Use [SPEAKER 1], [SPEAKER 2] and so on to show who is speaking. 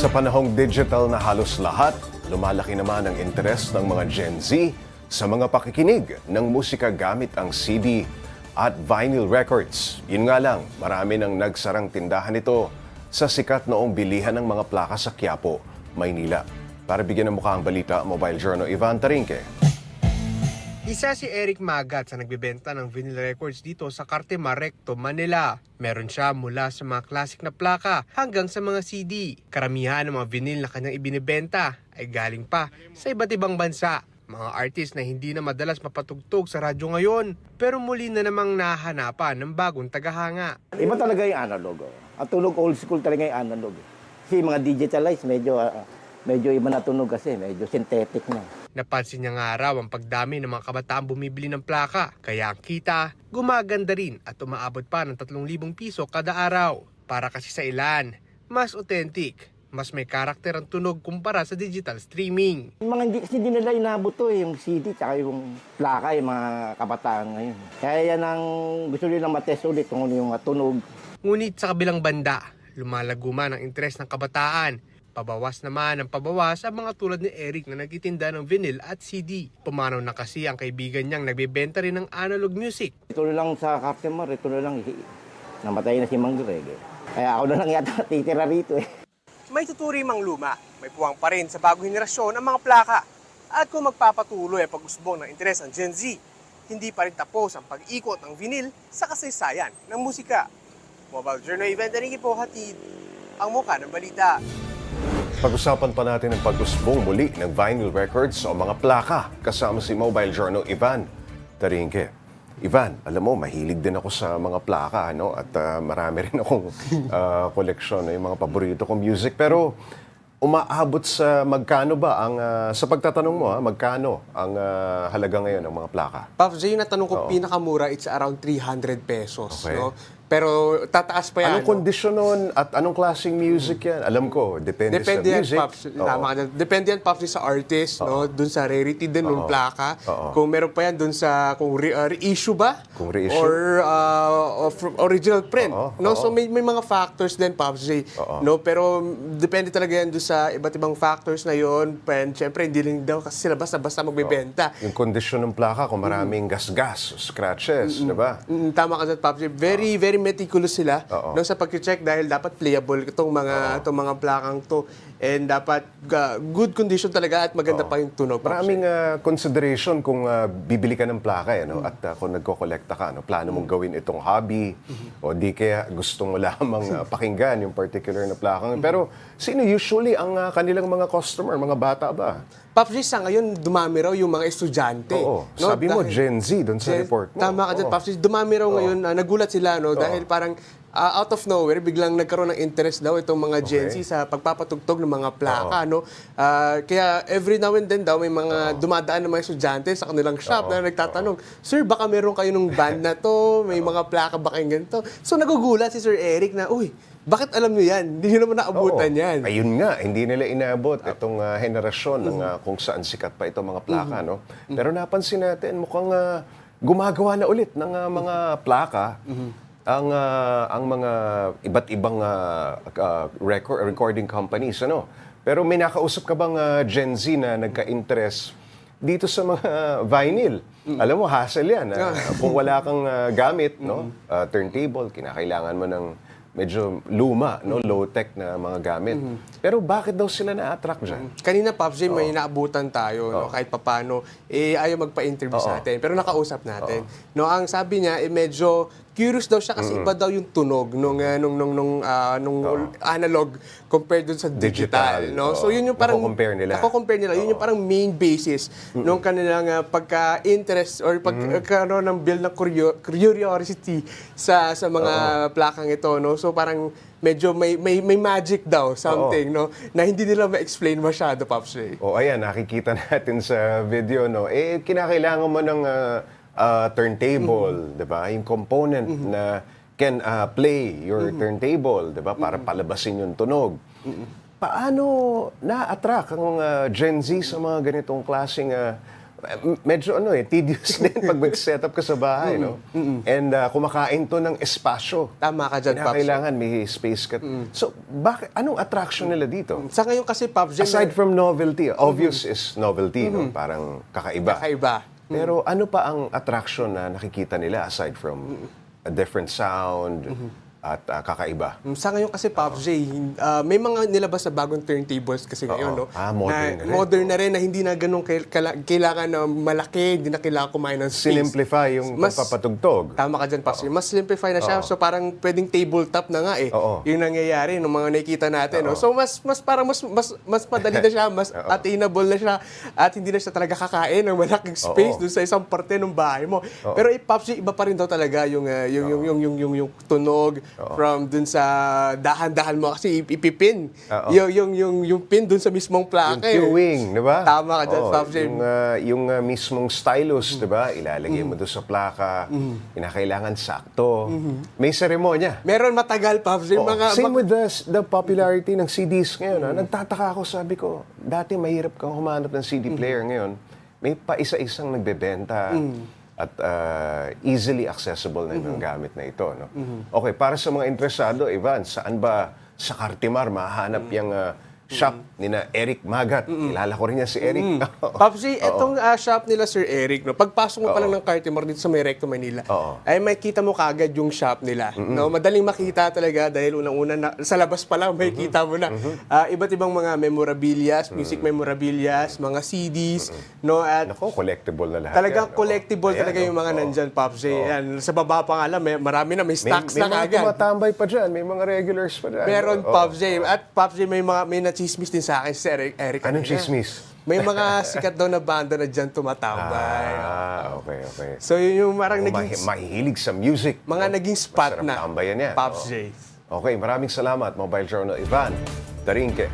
[SPEAKER 1] Sa panahong digital na halos lahat, lumalaki naman ang interes ng mga Gen Z sa mga pakikinig ng musika gamit ang CD at vinyl records. Yun nga lang, marami nang nagsarang tindahan nito sa sikat noong bilihan ng mga plaka sa Quiapo, Maynila. Para bigyan ng mukha ang balita, Mobile Journal Ivan Tarinque.
[SPEAKER 2] Isa si Eric Magat sa nagbebenta ng vinyl records dito sa Cartimar Recto, Manila. Meron siya mula sa mga classic na plaka hanggang sa mga CD. Karamihan ng mga vinyl na kanyang ibinibenta ay galing pa sa iba't ibang bansa. Mga artist na hindi na madalas mapatugtog sa radyo ngayon, pero muli na namang nahahanapan ng bagong tagahanga.
[SPEAKER 3] Iba talaga yung analog. Ang tunog old school talaga yung analog. Kasi mga digitalized, medyo iba na tunog kasi, medyo synthetic na.
[SPEAKER 2] Napansin niya nga raw ang pagdami ng mga kabataan bumibili ng plaka. Kaya ang kita, gumaganda rin at umaabot pa ng 3,000 piso kada araw. Para kasi sa ilan, mas authentic, mas may karakter ang tunog kumpara sa digital streaming.
[SPEAKER 3] Yung mga hindi nila inabot to, yung CD tsaka yung plaka, yung mga kabataan ngayon. Kaya yan ang gusto nilang matest ulit kung ano yung tunog.
[SPEAKER 2] Ngunit sa kabilang banda, lumalago man ang interes ng kabataan. Pabawas naman ang pabawas ang mga tulad ni Eric na nagtitinda ng vinyl at CD. Pumanaw na kasi ang kaibigan niyang nagbebenta rin ng analog music.
[SPEAKER 3] Ito na lang sa Cartimar, ito na lang, namatay na si Mang Greg. Kaya ako na lang yata titira rito eh.
[SPEAKER 2] May tuturi mang luma, may puwang pa rin sa bagong henerasyon ang mga plaka. At kung magpapatuloy ang pag-usbong ng interes ng Gen Z, hindi pa rin tapos ang pag-ikot ng vinyl sa kasaysayan ng musika. Mobile Journal Event Tarinque po hatid ang muka ng balita.
[SPEAKER 1] Pag-usapan pa natin ang pag-usbong muli ng vinyl records o mga plaka kasama si Mobile Journal Ivan Tarinque. Ivan, alam mo, mahilig din ako sa mga plaka, ano? At marami rin akong koleksyon, yung mga paborito kong music. Pero umaabot sa magkano ba ang, sa pagtatanong mo, magkano ang halaga ngayon ng mga plaka?
[SPEAKER 2] Pops J, yung natanong ko pinakamura, it's around 300 pesos.
[SPEAKER 1] Okay.
[SPEAKER 2] No? Pero tataas pa yan.
[SPEAKER 1] Anong kondisyon nun at anong klaseng music yan? Alam ko, depende sa
[SPEAKER 2] Yan,
[SPEAKER 1] music.
[SPEAKER 2] Pops. Tama ka dyan. Depende yan, Pops, sa artist, no? Dun sa rarity din ng plaka. Kung meron pa yan dun sa kung reissue ba?
[SPEAKER 1] Kung reissue.
[SPEAKER 2] Or original print. No? So may mga factors din, Pops J. No? Pero depende talaga yan dun sa iba't ibang factors na yun. And syempre, hindi rin daw kasi sila basta magbebenta.
[SPEAKER 1] Yung kondisyon ng plaka, kung maraming gas-gas, scratches, di ba?
[SPEAKER 2] Tama ka dyan, Pops J. Very, very meticulous sila no, sa pag-check dahil dapat playable itong mga plakang to and dapat good condition talaga at maganda pa yung tunog.
[SPEAKER 1] Maraming consideration kung bibili ka ng plaka no? At kung nagko-kolekta ka, no? Plano mong gawin itong hobby o di kaya gusto mo lamang pakinggan yung particular na plakang. Pero sino usually ang kanilang mga customer, mga bata ba?
[SPEAKER 2] Pops J, sa ngayon dumami raw yung mga estudyante.
[SPEAKER 1] Oo.
[SPEAKER 2] No?
[SPEAKER 1] Sabi mo, Gen Z doon sa report mo.
[SPEAKER 2] Tama ka dyan, Pops J. Dumami raw ngayon, nagulat sila no? Dahil parang out of nowhere, biglang nagkaroon ng interest daw itong mga Gen Z sa pagpapatugtog ng mga plaka. No? Kaya every now and then daw may mga dumadaan ng mga estudyante sa kanilang shop na nagtatanong, Sir, baka meron kayo ng band na to? May mga plaka ba kayong ganito? So nagugulat si Sir Eric na, uy, bakit alam nyo yan? Hindi nyo naman naabutan yan.
[SPEAKER 1] Ayun nga, hindi nila inabot itong henerasyon ng kung saan sikat pa itong mga plaka. No? Pero napansin natin, mukhang gumagawa na ulit ng mga plaka ang mga iba't ibang recording companies. Ano? Pero may nakausap ka bang Gen Z na nagka-interest dito sa mga vinyl? Alam mo, hassle yan. Kung wala kang gamit, no? Turntable, kinakailangan mo ng medyo luma, no, low-tech na mga gamit. Pero bakit daw sila na-attract dyan?
[SPEAKER 2] Kanina, Pops J, may naabutan tayo, no, kahit papano, ayaw magpa-interview sa atin. Pero nakausap natin. No, ang sabi niya, medyo curious daw siya kasi iba daw yung tunog nung analog compared dun sa digital. No? So yun yung parang
[SPEAKER 1] Nako-compare nila.
[SPEAKER 2] Yun yung parang main basis nung kanilang pagka-interest or pagkaroon ng build ng curiosity sa mga plakang ito. No? So parang medyo may magic daw, something, no, na hindi nila ma-explain masyado, Pops J.
[SPEAKER 1] Ayan, nakikita natin sa video, no, kinakailangan mo ng turntable, di ba? Yung component na can play your turntable, di ba? Para palabasin yung tunog. Paano na-attract ang Gen Z sa mga ganitong klaseng medyo tedious din pag mag-set up ka sa bahay, no? And kumakain to ng espasyo.
[SPEAKER 2] Tama ka dyan, Pops.
[SPEAKER 1] Kailangan may space ka. So, anong attraction nila dito?
[SPEAKER 2] Sa ngayon kasi, Pops,
[SPEAKER 1] Aside from novelty, obvious is novelty, no? Parang kakaiba.
[SPEAKER 2] kakaiba.
[SPEAKER 1] Pero ano pa ang attraction na nakikita nila aside from a different sound at kakaiba?
[SPEAKER 2] Sa ngayon kasi, Pops J, may mga nilabas na bagong turntables kasi ngayon, no?
[SPEAKER 1] Modern na rin.
[SPEAKER 2] Modern na rin na hindi na ganun kailangan na malaki, hindi na kailangan kumain ng space.
[SPEAKER 1] Sinimplify yung pagpapatugtog.
[SPEAKER 2] Tama ka dyan, Pops J. Mas simplify na siya. So parang pwedeng tabletop na nga eh.
[SPEAKER 1] Oo.
[SPEAKER 2] Yung nangyayari ng mga nakikita natin, no? So mas madali na siya, mas attainable na siya at hindi na siya talaga kakain ng malaking space dun sa isang parte ng bahay mo. Pero Pops J, iba pa rin daw talaga yung tunog from dun sa dahan-dahan mo kasi ipipin. Yung pin dun sa mismong plaka.
[SPEAKER 1] Yung queuing, di ba?
[SPEAKER 2] Tama ka dyan, Pops J.
[SPEAKER 1] Yung mismong stylus, di ba? Ilalagay mo doon sa plaka. Kinakailangan sakto. May seremonya.
[SPEAKER 2] Meron matagal, Pops J.
[SPEAKER 1] Same with the popularity ng CDs ngayon. Nagtataka ako, sabi ko, dati mahirap kang humanap ng CD player ngayon. May pa isa-isang nagbebenta at easily accessible na yung gamit na ito. No? Okay, para sa mga interesado, Ivan, saan ba sa Cartimar mahanap yung shop nina Eric Magat? Kilala ko rin niya si Eric.
[SPEAKER 2] Pops J, itong shop nila Sir Eric, no? Pagpasok mo pa lang ng Cartimar dito sa May Recto, Manila, ay makikita mo kagad yung shop nila. No? Madaling makita talaga dahil unang-una sa labas pa lang makikita mo na iba't ibang mga memorabilias, music memorabilias, mga CDs, no? At
[SPEAKER 1] Nako, collectible na lahat
[SPEAKER 2] talagang
[SPEAKER 1] yan.
[SPEAKER 2] collectible talaga yung mga nandyan, Pops J. Yan. Sa baba pa nga lang, marami na, may stocks
[SPEAKER 1] May
[SPEAKER 2] na
[SPEAKER 1] mga
[SPEAKER 2] kagad.
[SPEAKER 1] tumatambay pa dyan. May mga regulars pa dyan.
[SPEAKER 2] Meron, Pops J. At Pops J, may nachismis din sa akin si Eric.
[SPEAKER 1] Anong
[SPEAKER 2] kanina.
[SPEAKER 1] chismis?
[SPEAKER 2] May mga sikat daw na banda na dyan tumatambay.
[SPEAKER 1] Okay.
[SPEAKER 2] So yun yung marang naging,
[SPEAKER 1] Mahihilig sa music.
[SPEAKER 2] mga naging spot
[SPEAKER 1] Masarap
[SPEAKER 2] na.
[SPEAKER 1] tambayan yan.
[SPEAKER 2] Pops J.
[SPEAKER 1] Okay, maraming salamat, Mobile Journal Ivan Tarinque.